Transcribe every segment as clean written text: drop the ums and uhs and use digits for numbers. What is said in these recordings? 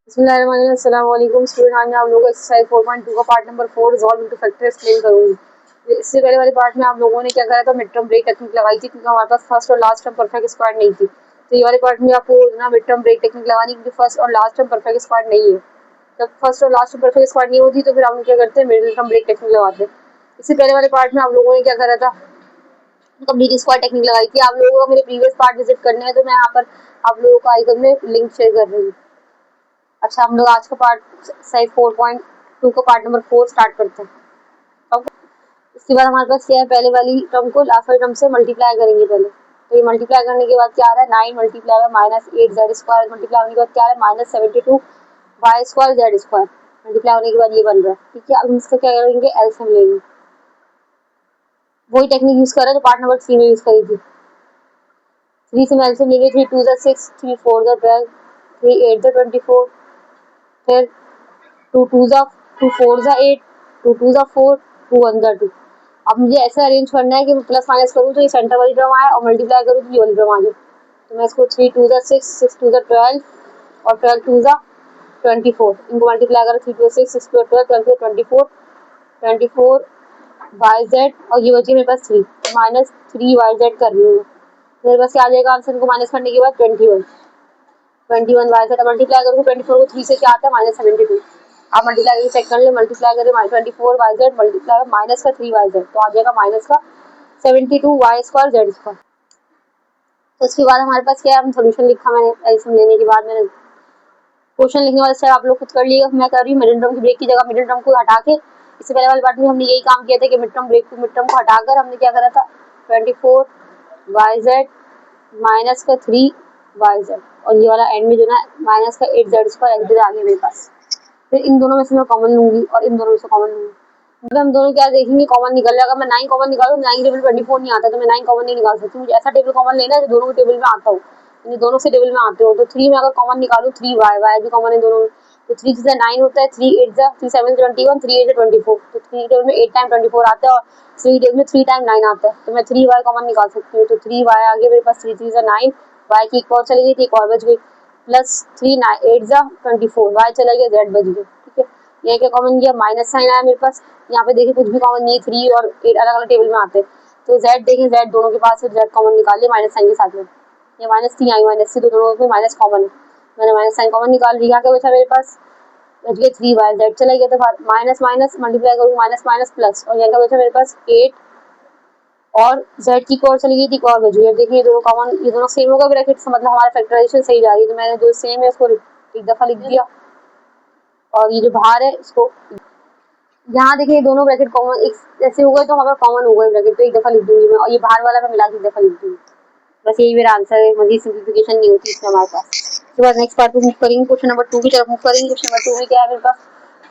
अस्सलामुअलैकुम स्टूडेंट। आज मैं आप लोगों को एक्सरसाइज 4.2 का part number 4 resolve into factor explain करूंगी। इससे पहले वाले पार्ट में आप लोगों ने क्या करा था, मिड टर्म ब्रेक टेक्निक लगाई थी, क्योंकि हमारे पास फर्स्ट और लास्ट टर्म परफेक्ट स्क्वायर नहीं थी। तो ये वाले पार्ट में आपको ना मिड टर्म ब्रेक टेक्निक लगानी, क्योंकि फर्स्ट और लास्ट टर्म परफेक्ट स्क्वायर नहीं है। जब फर्स्ट और लास्ट टर्म परफेक्ट स्क्वायर नहीं होती तो फिर हम क्या करते हैं, मिडिल टर्म ब्रेक टेक्निक लगाते हैं। इससे पहले वाले पार्ट में आप लोगों ने क्या करा था, कंप्लीट स्क्वायर टेक्निक लगाई थी। आप लोगों को मेरे प्रीवियस पार्ट विजिट करने हैं तो मैं यहाँ पर आप लोगों को आइकन में लिंक शेयर कर रही हूँ। अच्छा, हम लोग आज का पार्ट एक्सरसाइज 4.2 का पार्ट नंबर 4 स्टार्ट करते हैं। ओके, इसके बाद हमारे पास क्या है, पहले वाली टर्म को लास्ट वाली टर्म से मल्टीप्लाई करेंगे पहले। तो ये मल्टीप्लाई करने के बाद क्या आ रहा है, 9 multiply by minus 8 Z square. Multiply होने के बाद क्या आ रहा है, minus 72 Y square Z square. Multiply होने के बाद ये बन रहा है। ठीक है, अब हम इसका क्या करेंगे, एलसीएम लेंगे। वही टेक्निक यूज कर रहे हैं जो पार्ट नंबर 3 में यूज करी थी। 3 से एलसीएम लेंगे, 3 2 6, 3 4 12, 3 8 24, फिर 2 2 2 4 8, 2 2 4, 2 1 2। अब मुझे ऐसा अरेंज करना है कि मैं प्लस माइनस करूँ तो ये सेंटर वाली टर्म आए और मल्टीप्लाई करूँ तो ये वाली टर्म आ जाए। तो मैं इसको 3 2 6, 6 2 12 और 12 2 24, इनको मल्टीप्लाई करो, 3 2 6, 6 2 12, 12 24, 24 वाई जेड, और ये बची मेरे पास 3 माइनस 3 वाई जेड कर रही हूँ। मेरे पास क्या आ जाएगा आंसर, को माइनस करने के बाद 21 वाई जेड। मल्टीप्लाई करूँ 24 को 3 से क्या आता है, माइनस 72। आप मल्टीप्लाई करके चेक कर ले, मल्टीप्लाई करें 24 वाई जेड मल्टीप्लाई माइनस का 3 वाई जेड, तो आ जाएगा माइनस का 72 वाई स्क्वायर जेड स्क्वायर। तो इसके बाद हमारे पास क्या है, हम सोल्यूशन लिखा मैंने एलसीएम लेने के बाद। मैंने क्वेश्चन लिखने वाला स्टेप आप लोग खुद कर लिएगा। मैं कर रही हूँ मिडिल टर्म की ब्रेक की जगह मिडिल टर्म को हटा के, इससे पहले वाले पार्ट में हमने यही काम किया था कि mid term break to mid term को हटाकर हमने क्या करा था, 24 वाई जेड माइनस का 3 वाई जेड, और ये वाला एंड में जो ना माइनस का 8 जेड स्क्वायर एग्जिट आ गया मेरे पास। फिर इन दोनों में से मैं कॉमन लूंगी और इन दोनों में से कॉमन लूंगी। मतलब हम दोनों क्या देखेंगे, कॉमन निकल जाएगा। मैं 9 कॉमन निकालूं, 9 टेबल 24 नहीं आता तो मैं 9 कॉमन नहीं निकाल सकती। मुझे ऐसा टेबल कॉमन लेना है जो दोनों के टेबल में आता हो, दोनों से टेबल में आते हो। तो 3 में अगर कॉमन निकालूं, 3 वाई, वाई भी कॉमन है दोनों में, तो 3 से 9 होता है, 3 8 जा 3 7 21, 3 8 24। तो 3 टेबल में 8 टाइम 24 आता है और 3 टेबल में 3 टाइम 9 आता है। तो मैं 3 वाई कॉमन निकाल सकती हूँ। तो 3 वाई आ गया मेरे पास, 3 3 9, वाई की एक और चली गई थी, एक और बच गई, प्लस 3 9 8 जा 24, वाई चला गया, जेड बच गया। ठीक है, ये क्या कॉमन किया, माइनस साइन आया मेरे पास। यहाँ पे देखिए कुछ भी कॉमन नहीं है, 3 और 8 अलग अलग टेबल में आते हैं। तो जेड देखें, जेड दोनों के पास है, जेड कॉमन निकाल लिया माइनस साइन के साथ में। ये माइनस 3 आई, माइनस 3, तो दोनों में माइनस कॉमन है। मैंने माइनस साइन कॉमन निकाल लिया। यहाँ क्या बचा मेरे पास, बच गया 3 वाई, जेड चला गया, तो माइनस माइनस मल्टीप्लाई करूँ, माइनस माइनस प्लस, और यहाँ क्या बचा मेरे पास 8 और जेड की और चली गई थी, और बच गई। देखिए ये दोनों कॉमन, ये दोनों सेम होगा ब्रैकेट से, मतलब हमारा फैक्टराइजेशन सही जा रही है। तो मैंने जो सेम है उसको एक दफा लिख दिया, और ये जो बाहर है इसको यहाँ देखिए दोनों ब्रैकेट कॉमन एक ऐसे हो गए तो हमारा कॉमन हो गए ब्रैकेट, तो एक दफा लिख दूंगी मैं, और ये बाहर वाला मैं मिला के एक दफा लिख दूंगी। बस यही मेरा आंसर है, मजीद सिंप्लीफिकेशन नहीं होती इसमें हमारे पास। उसके बाद नेक्स्ट पार्ट को मूव करेंगे, क्वेश्चन नंबर 2 की तरफ मूव करेंगे। क्वेश्चन नंबर 2 में क्या है मेरे पास,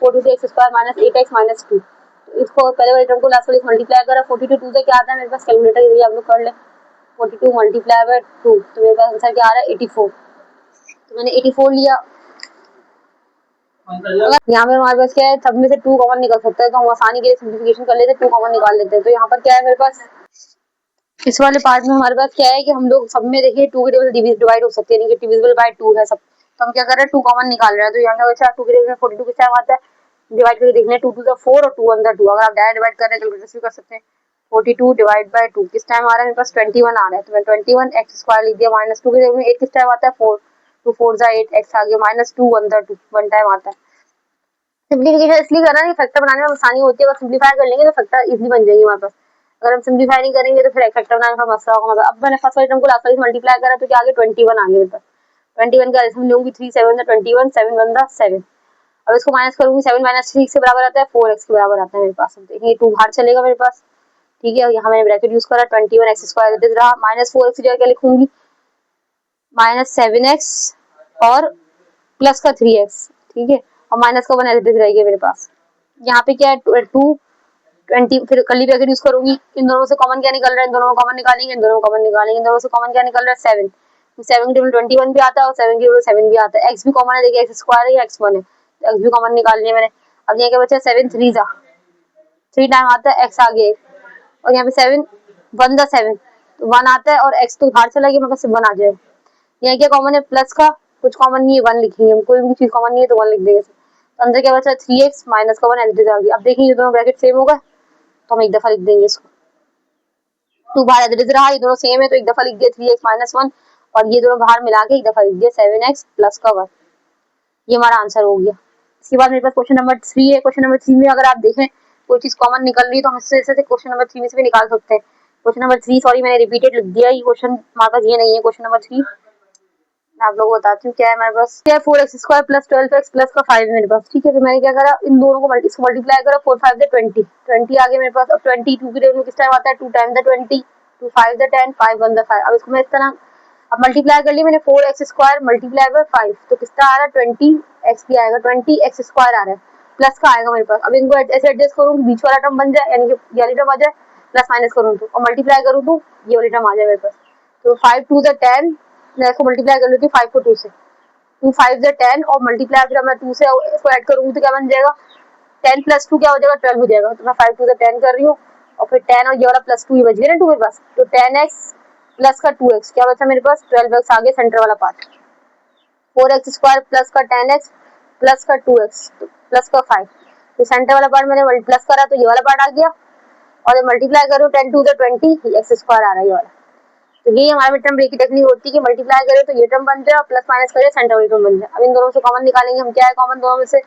42x square minus 8x minus 2। इसको पहले वाले टर्म को लास्ट वाले मल्टीप्लाई करा, 42 2 से क्या आता है मेरे पास, कैलकुलेटर यदि आप लोग कर ले, 42 मल्टीप्लाई बाय 2, तो मेरे पास आंसर क्या आ रहा है, 84। तो मैंने 84 लिया। यहाँ पे हमारे पास क्या है, सब में से 2 कॉमन निकल सकता है, तो हम आसानी के लिए सिंप्लीफिकेशन कर लेते हैं, 2 कॉमन निकाल लेते हैं। तो यहाँ पर क्या है मेरे पास, इस वाले पार्ट में हमारे पास क्या है कि हम लोग सब में देखिए 2 के टेबल से डिवाइड हो सकते हैं, यानी कि डिविजिबल बाय 2 है सब। तो हम क्या कर रहे हैं, 2 कॉमन निकाल रहे हैं। तो यहाँ का बचा 2 के टेबल में 42 किस टाइम आता है, डिवाइड करके देखना है, 2 2 जा 4 और 2 1 जा 2। अगर आप डायरेक्ट डिवाइड कर रहे हैं कैलकुलेटर से कर सकते हैं। 42 डिवाइड बाय 2 किस टाइम आ रहा है मेरे पास, 21 आ रहा है। तो मैं 21 एक्स स्क्वायर लिख दिया, माइनस 2 के टेबल में 8 किस टाइम आता है, 4, 2 4 जा 8, एक्स आ गया, माइनस 2 1 जा 2 1 टाइम आता है। सिंप्लीफिकेशन इसलिए करना है कि फैक्टर बनाने में आसानी होती है। अगर सिंप्लीफाई कर लेंगे तो फैक्टर इजीली बन जाएंगे हमारे पास। अगर हम सिंप्लीफाई नहीं करेंगे तो फिर फैक्टर बनाने का मसला होगा। मतलब अब मैंने फर्स्ट वाले टर्म को लास्ट वाले से मल्टीप्लाई करा तो क्या आ गया, 21 आ गया मेरे पास। 21 का हम लूंगी 3 7 जा 21, 7 1 जा 7। अब इसको माइनस करूंगी, 7 माइनस 3 से बराबर आता है 4x के बराबर आता है मेरे पास। देखिए 2 बाहर चलेगा मेरे पास। ठीक है, यहाँ मैंने ब्रैकेट यूज करा, 21 एक्स स्क्वायर दिख रहा, माइनस 4x की जगह क्या लिखूंगी, माइनस 7x और प्लस का 3x। ठीक है, और माइनस का 1 एज रहेगी मेरे पास। यहाँ पे क्या है 2 20, फिर कर्ली ब्रैकेट यूज करूंगी। इन दोनों से कॉमन क्या निकल रहा है, इन दोनों में कॉमन निकालेंगे, इन दोनों में कॉमन निकालेंगे, इन दोनों से कॉमन क्या निकल रहा है, 7। 7 के टेबल 21 भी आता है और 7 के टेबल 7 भी आता है। एक्स भी कॉमन है, देखिए एक्स स्क्वायर है या एक्स 1 है, तो एक्स भी कॉमन निकाल लिया मैंने। अब यहाँ क्या बचा, 7 3 जा 3 टाइम आता है, एक्स आ गया, और यहाँ पे 7 1 जा 7, तो 1 आता है और एक्स तो बाहर चला गया, मेरे पास 1 आ जाएगा। यहाँ क्या कॉमन है, प्लस का कुछ कॉमन नहीं है, 1 लिखेंगे हम, कोई भी चीज कॉमन नहीं है तो 1 लिख देंगे। तो अंदर क्या बचा, 3x माइनस का 1 एज इट इज आ गया। अब देखिए ये दोनों ब्रैकेट सेम होगा तो हम एक दफा लिख देंगे इसको, 2 बाहर एज इट इज रहा, ये दोनों सेम है तो एक दफा लिख दिया 3x माइनस 1, और ये दोनों बाहर मिला के एक दफा लिख दिया 7x प्लस का 1। ये हमारा आंसर हो गया। इसके बाद मेरे पास क्वेश्चन नंबर 3 है। क्वेश्चन नंबर 3 में अगर आप देखें कोई चीज कॉमन निकल रही है तो हम इससे ऐसे क्वेश्चन नंबर 3 में से भी निकाल सकते हैं। क्वेश्चन नंबर 3, सॉरी मैंने रिपीटेड लिख दिया, ये क्वेश्चन हमारे पास ये नहीं है। क्वेश्चन नंबर 3 मैं आप लोगों को बताती हूँ क्या है हमारे पास। क्या है, 4x square plus 12x plus का 5 है मेरे पास। ठीक है, तो मैंने क्या करा, इन दोनों को मल्टीप्लाई करा, 4 5 20 20 आ गया मेरे पास। अब 22 की टेबल में किस टाइम आता है, 2 टाइम द 20, 2 5 द 10, 5 1 द 5। अब इसको मैं इस तरह अब मल्टीप्लाई कर लिया मैंने, 4x स्क्वायर मल्टीप्लाई बाय 5 तो कितना आ रहा है, 20x भी आएगा, 20x स्क्वायर आ रहा है, प्लस का आएगा मेरे पास। अब इनको ऐसे एडजस्ट करूँ कि बीच वाला टर्म बन जाए, यानी कि ये वाली टर्म आ जाए, प्लस माइनस करूँ तो, और मल्टीप्लाई करूँ तो ये वाली टर्म आ जाए मेरे पास। तो 5 2 द 10, मैं इसको मल्टीप्लाई कर लेती हूँ 5 को 2 से, 2 5 द 10, और मल्टीप्लाई फिर मैं 2 से इसको ऐड करूँगी तो क्या बन जाएगा, 10 प्लस 2 क्या हो जाएगा, 12 हो जाएगा। तो मैं 5 2 द 10 कर रही हूँ, और फिर 10 और ये वाला प्लस 2 ये बच गया ना 2 मेरे पास, तो 10x प्लस का 2x क्या बचा मेरे पास, 12x आ गया सेंटर वाला पार्ट। 4x स्क्वायर प्लस का 10x प्लस का 2x प्लस का 5, तो सेंटर वाला पार्ट मैंने प्लस करा तो ये वाला पार्ट आ गया, और मल्टीप्लाई करो 10 2 द 20 एक्स स्क्वायर आ रहा है ये वाला। तो ये हमारे मिड टर्म ब्रेक की टेक्निक होती है कि मल्टीप्लाई करें तो ये टर्म बन जाए और प्लस माइनस करें सेंटर वाली टर्म बन जाए। अब इन दोनों से कॉमन निकालेंगे हम, क्या है कॉमन दोनों में से,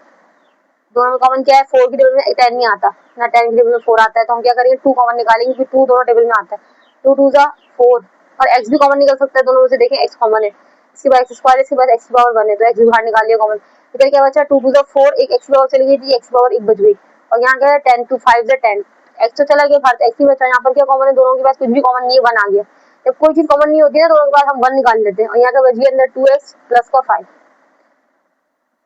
दोनों में कॉमन क्या है, 4 की टेबल में 10 नहीं आता ना, 10 की टेबल में 4 आता है, तो हम क्या करेंगे 2 कॉमन निकालेंगे, फिर 2 दोनों टेबल में आता है, 2 2 जा 4, और x भी कॉमन निकल सकता है दोनों में से, देखें x कॉमन है, इसके बाद x स्क्वायर, इसके बाद x की पावर 1 है तो x भी बाहर निकाल लिया कॉमन। इधर क्या बचा, 2 2 जा 4, एक x की पावर चली गई थी, x की पावर 1 बच गई, और यहाँ क्या है 10 2 5 जा 10, x तो चला गया बाहर, x ही बचा। यहाँ पर क्या कॉमन है, दोनों के पास कुछ भी कॉमन नहीं है, 1 आ गया। जब कोई चीज कॉमन नहीं होती है ना दोनों के पास हम 1 निकाल लेते हैं, और यहाँ का बच गया अंदर 2x प्लस का 5।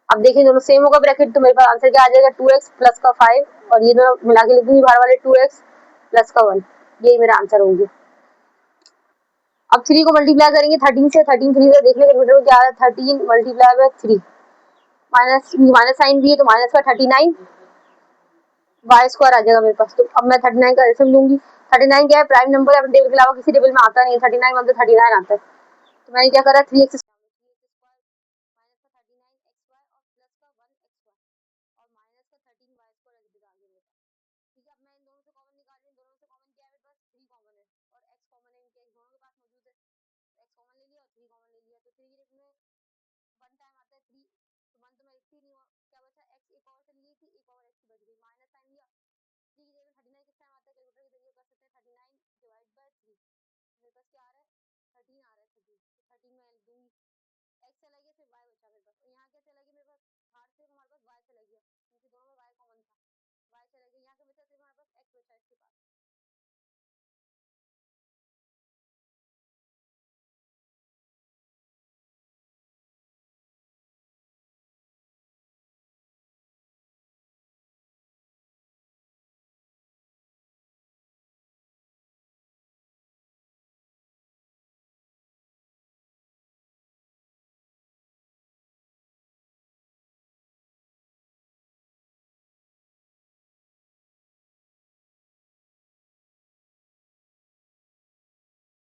अब देखिए दोनों सेम होगा ब्रैकेट, तो मेरे पास आंसर क्या आ जाएगा, 2x प्लस का 5, और ये दोनों मिला के लिख दूंगी बाहर वाले 2x प्लस का 1, यही मेरा आंसर होगी। अब 3 को मल्टीप्लाई करेंगे 13 से, 13 3 से देख लेंगे में क्या आ रहा है, 13 multiply by 3, minus minus sign भी है तो माइनस का 39 वाई स्क्वायर आ जाएगा मेरे पास। तो अब मैं 39 का एल्सियम लूंगी, 39 क्या है, प्राइम नंबर है, अपने टेबल के अलावा किसी टेबल में आता नहीं है, 39 मतलब 39 आता है। तो मैंने क्या करा, 3x और माइनस का 13 वाई स्क्वायर आ गया मेरे पास। ठीक है, अब मैं इन दोनों से कॉमन निकाल रही हूँ, दोनों से कॉमन क्या है मेरे पास, 3 कॉमन है, और x कॉमन है, इनके दोनों के पास मौजूद है, तो x कॉमन ले लिया और 3 कॉमन ले लिया, तो 3 में 1 टाइम आता है 3, तो 1 तो मैं लिखती नहीं हूँ, क्या बचा, x एक और चली गई थी, एक और x की बच गई, माइनस साइन लिया, 3 की जगह 39 किस टाइम आता है, कैलकुलेटर के जरिए कर सकते हैं, 39 डिवाइड बाय 3, मेरे पास क्या आ रहा है, 13 आ रहा है, 13, तो 13 मैं लिख दूंगी, x चला गया, फिर y बचा मेरे पास, और यहाँ क्या चला गया मेरे पास, बाहर से हमारे पास y चला गया, क्योंकि दोनों में y कॉमन था, y चला गया, यहाँ क्या बचा, सिर्फ हमारे पास x बचा है,